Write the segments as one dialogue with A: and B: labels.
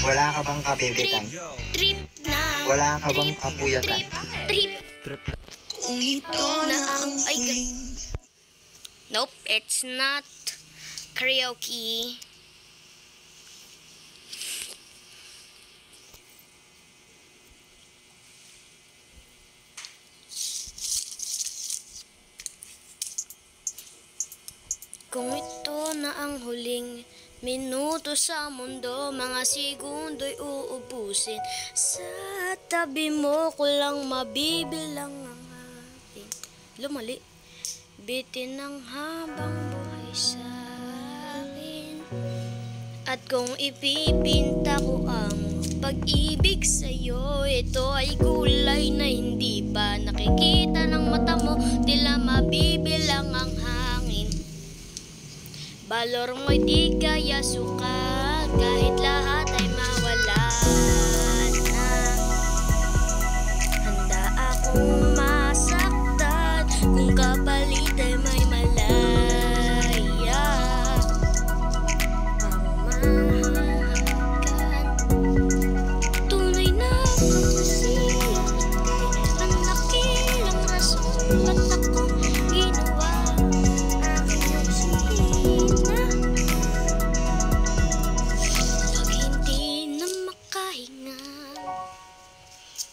A: Wala ka bang kabibitan?
B: Trip na.
A: Wala ka bang kapuyatan?
B: Trip. Kung ito na ang Nope, it's not karaoke. Kung ito na ang huling minuto sa mundo, mga segundo'y uubusin. Sa tabi mo ko lang mabibilang ang ating lumali. Bitin ng habang buhay sa akin. At kung ipipinta ko ang pag-ibig sa'yo, ito ay kulay na hindi pa nakikita ng mata mo. Tila mabibilang ang hangin. Balor mo'y di kaya sukat, kahit lahat ay mawala na. Handa akong masaktan kung kapalit ay may malaya. Ang mahalagan, tunay na pagkasiya ikay ang nakilang rason. Ba't ako ginawa aking oksihina? Pag hindi na makahinga,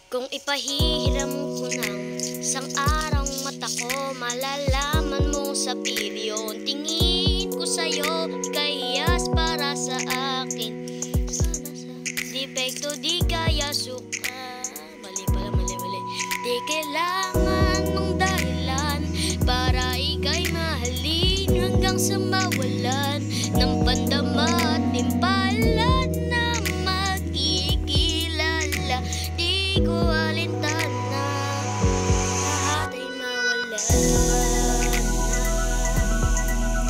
B: kung ipahihiram ko ng isang araw mata ko, malalaman mo sa pilyon. Tingin ko sa'yo, ika'y hiyas para sa akin. Depekto di kaya suka. Mali. Di kailangan ng dahilan para ika'y mahalin hanggang sa mawalan ng pandama at timpalan na magkikilala. Di ko alintana, lahat ay mawala na.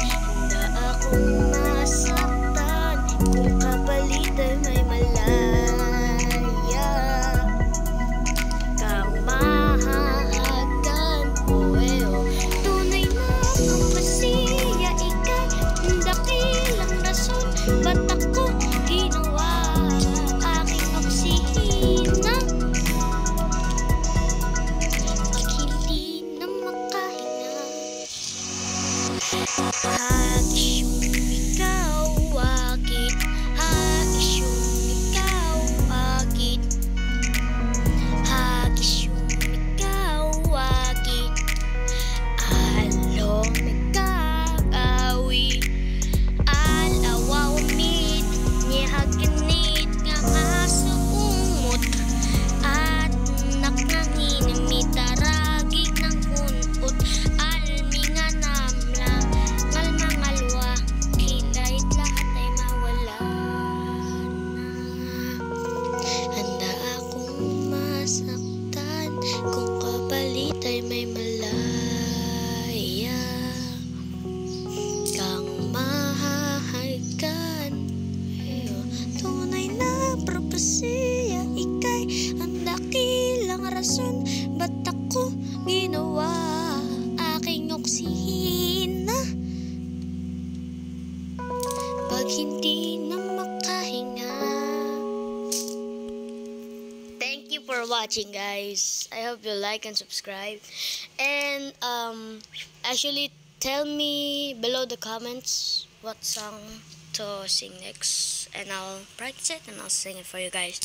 B: Handa akong masaktan kung kapalit ay may malaya. Kang mahahagan, tunay na pagkasiya ika'y ang dakilang rason. Ba't ako ginawa aking oksihina? Pag hindi na makahinga, hagis yung ikaw, wakit. Hagis yung ikaw, wakit. Hagis yung ikaw, wakit. Along nagkakawi, alawawamit, nihaganit nga aso umot. At naknanginamit, taragig ng kunot. Alminga namla, ngalmangalwa, kilait lahat ay mawala na. Handa akong masaktan kung kapalit ay may malaya. Kang mahahagan, tunay na propesya ika'y ang dakilang rason. Ba't ako ginawa aking oksihina? Pag hindi na makahinga. Thank you for watching, guys. I hope you like and subscribe. And actually tell me below the comments what song to sing next, and I'll practice it and I'll sing it for you guys.